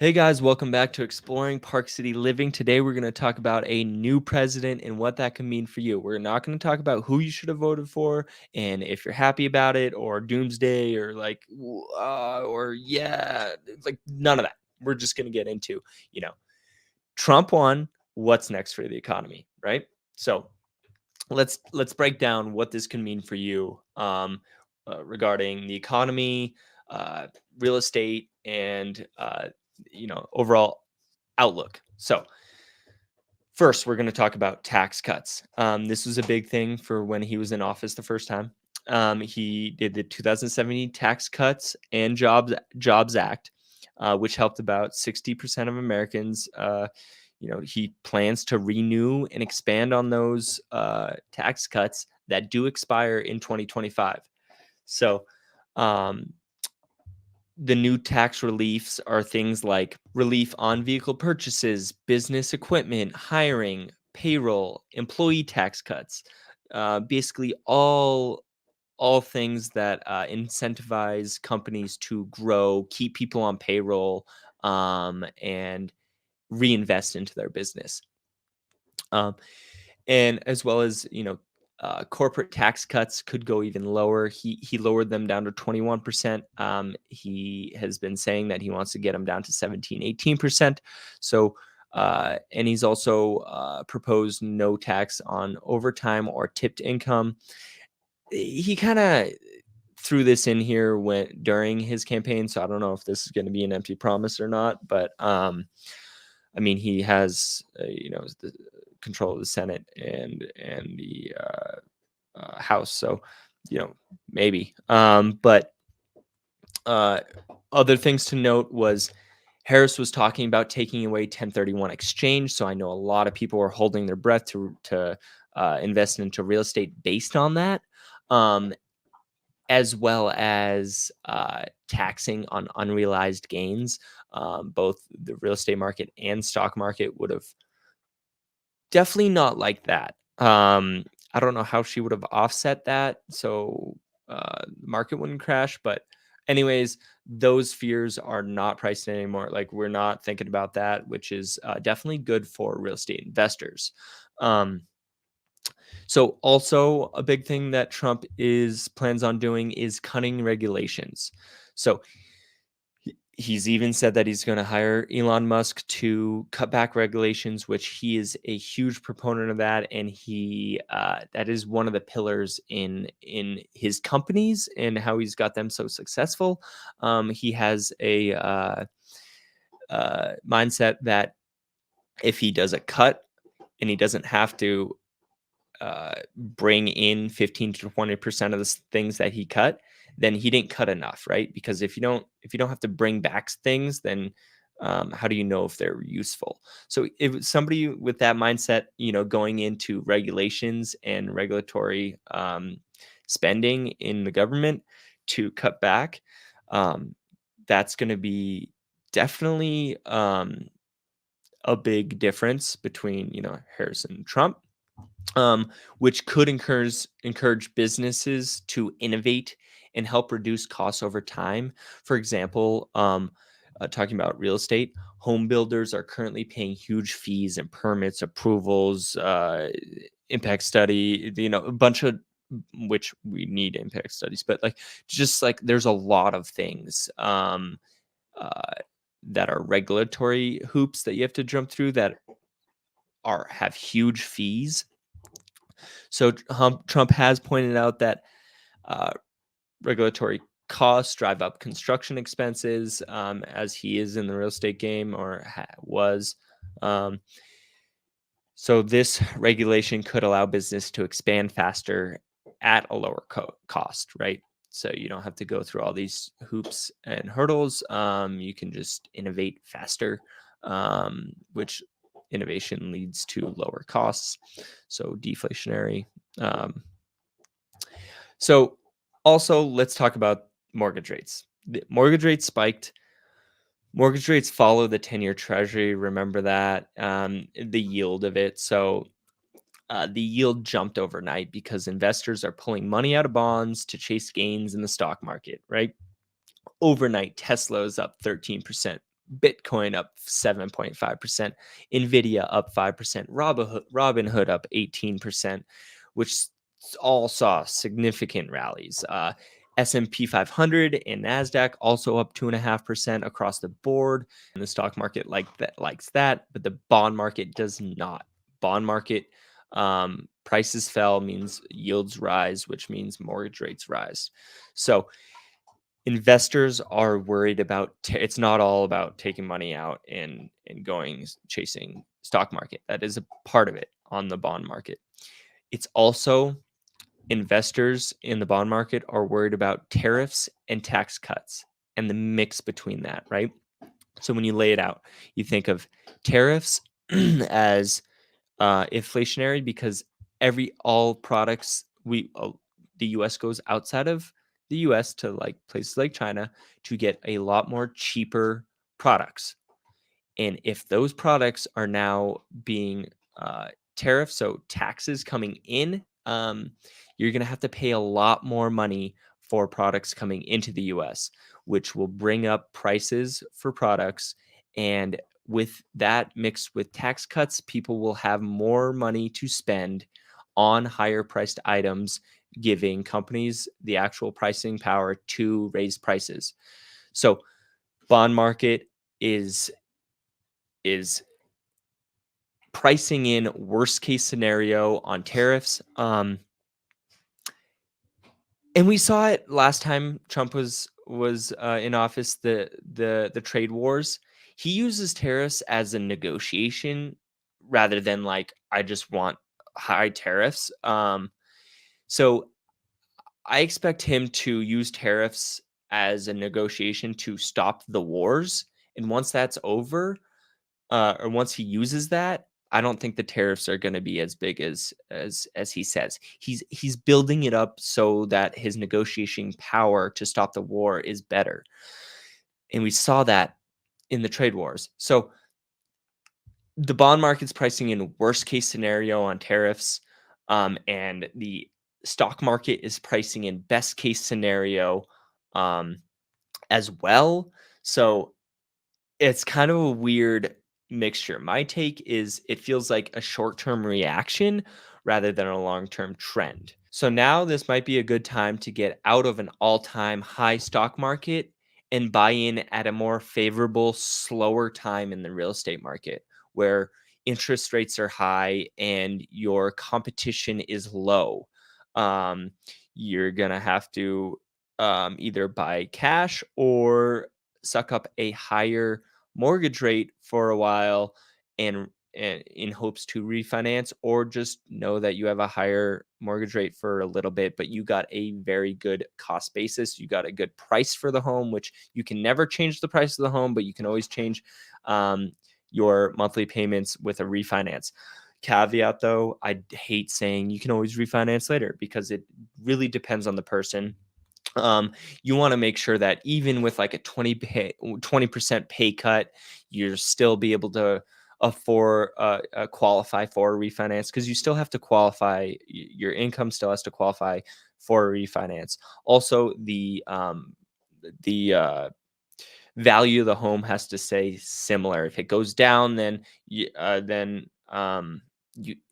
Hey guys, welcome back to Exploring Park City Living. Today we're going to talk about a new president and what that can mean for you. We're not going to talk about who you should have voted for and if you're happy about it or doomsday or or yeah, like none of that. We're just going to get into, you know, Trump won, what's next for the economy, right? So, let's break down what this can mean for you regarding the economy, uh, real estate, and overall outlook. So first, we're going to talk about tax cuts. This was a big thing for when he was in office the first time. He did the 2017 Tax Cuts and Jobs Act, which helped about 60% of Americans. He plans to renew and expand on those tax cuts that do expire in 2025. So, um, the new tax reliefs are things like relief on vehicle purchases, business equipment, hiring, payroll, employee tax cuts. Basically, all things that incentivize companies to grow, keep people on payroll, and reinvest into their business. Um, and as well as corporate tax cuts could go even lower. He lowered them down to 21%. He has been saying that he wants to get them down to 17-18%. So and he's also proposed no tax on overtime or tipped income. He kind of threw this in here during his campaign, so I don't know if this is going to be an empty promise or not, but I mean, he has the control of the Senate and the House, so maybe. But uh, other things to note was Harris was talking about taking away 1031 exchange, so I know a lot of people are holding their breath to invest into real estate based on that. As well as taxing on unrealized gains. Both the real estate market and stock market would have definitely not liked that. I don't know how she would have offset that so the market wouldn't crash, but anyways, those fears are not priced in anymore. Like we're not thinking about that, which is definitely good for real estate investors. Um, so also a big thing that Trump is plans on doing is cutting regulations. So he's even said that he's going to hire Elon Musk to cut back regulations, which he is a huge proponent of that, and he that is one of the pillars in his companies and how he's got them so successful. He has a mindset that if he does a cut and he doesn't have to bring in 15 to 20% of the things that he cut, then he didn't cut enough, right? Because if you don't have to bring back things, then how do you know if they're useful? So if somebody with that mindset, going into regulations and regulatory spending in the government to cut back, um, that's going to be definitely a big difference between Harris and Trump, which could encourage businesses to innovate and help reduce costs over time. For example, talking about real estate, home builders are currently paying huge fees and permits, approvals, impact study, a bunch of which we need impact studies, but like just like there's a lot of things uh, that are regulatory hoops that you have to jump through that have huge fees. So Trump has pointed out that uh, regulatory costs drive up construction expenses, as he is in the real estate game or was. Um, so this regulation could allow business to expand faster at a lower cost, right? So you don't have to go through all these hoops and hurdles. You can just innovate faster, which innovation leads to lower costs. So deflationary. Um, so also let's talk about mortgage rates. The mortgage rates spiked. Mortgage rates follow the 10-year treasury. Remember that, the yield of it. So the yield jumped overnight because investors are pulling money out of bonds to chase gains in the stock market, right? Overnight, Tesla is up 13%. Bitcoin up 7.5%, Nvidia up 5%, Robinhood up 18%, which all saw significant rallies. S&P 500 and Nasdaq also up 2.5% across the board. And the stock market likes that, but the bond market does not. Bond market prices fell means yields rise, which means mortgage rates rise. So investors are worried about it's not all about taking money out and going chasing stock market. That is a part of it on the bond market. It's also investors in the bond market are worried about tariffs and tax cuts and the mix between that, right? So when you lay it out, you think of tariffs as inflationary because all products the U.S. goes outside of the U.S. to like places like China to get a lot more cheaper products. And if those products are now being tariffed, so taxes coming in, you're going to have to pay a lot more money for products coming into the US, which will bring up prices for products. And with that mixed with tax cuts, people will have more money to spend on higher priced items, giving companies the actual pricing power to raise prices. So, bond market is pricing in worst case scenario on tariffs. And we saw it last time Trump was in office. The trade wars. He uses tariffs as a negotiation rather than like I just want high tariffs. So I expect him to use tariffs as a negotiation to stop the wars. And once that's over, or once he uses that, I don't think the tariffs are going to be as big as he says. He's building it up so that his negotiating power to stop the war is better, and we saw that in the trade wars. So the bond market's pricing in worst case scenario on tariffs, and the stock market is pricing in best case scenario um, as well. So it's kind of a weird mixture. My take is it feels like a short-term reaction rather than a long-term trend. So now this might be a good time to get out of an all-time high stock market and buy in at a more favorable, slower time in the real estate market where interest rates are high and your competition is low. Um, you're going to have to either buy cash or suck up a higher mortgage rate for a while and in hopes to refinance, or just know that you have a higher mortgage rate for a little bit but you got a very good cost basis, you got a good price for the home, which you can never change the price of the home but you can always change um, your monthly payments with a refinance. Caveat though, I hate saying you can always refinance later because it really depends on the person. You want to make sure that even with like a 20% pay cut, you're still be able to afford qualify for a refinance because you still have to qualify. Your income still has to qualify for a refinance. Also, the value of the home has to stay similar. If it goes down, then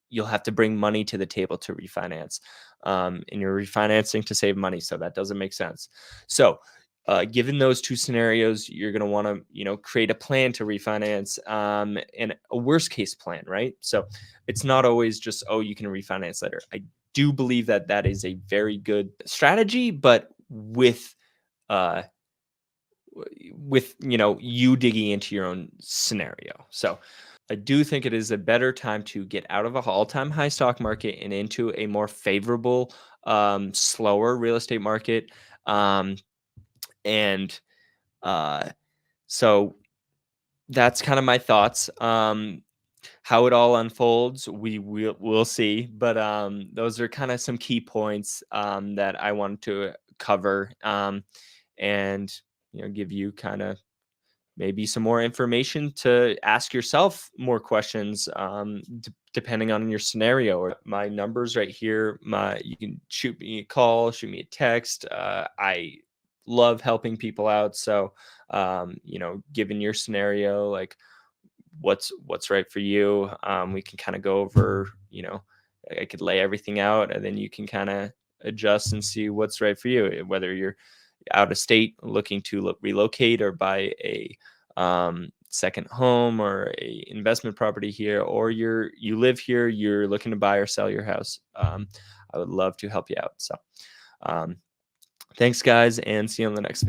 you'll have to bring money to the table to refinance, and you're refinancing to save money, so that doesn't make sense. So, given those two scenarios, you're going to want to create a plan to refinance, and a worst case plan, right? So it's not always just you can refinance later. I do believe that that is a very good strategy, but uh, with you digging into your own scenario. So I do think it is a better time to get out of a all-time high stock market and into a more favorable, slower real estate market. Um, and uh, so that's kind of my thoughts. How it all unfolds, we'll see. But those are kind of some key points that I wanted to cover, and give you kind of maybe some more information to ask yourself more questions, depending on your scenario. Or my numbers right here. You can shoot me a call, shoot me a text. I love helping people out. So, given your scenario, like what's right for you, we can kind of go over, I could lay everything out, and then you can kind of adjust and see what's right for you, whether you're out of state looking to relocate or buy a second home or a investment property here, or you live here, you're looking to buy or sell your house. I would love to help you out. So um, thanks guys, and see you on the next video.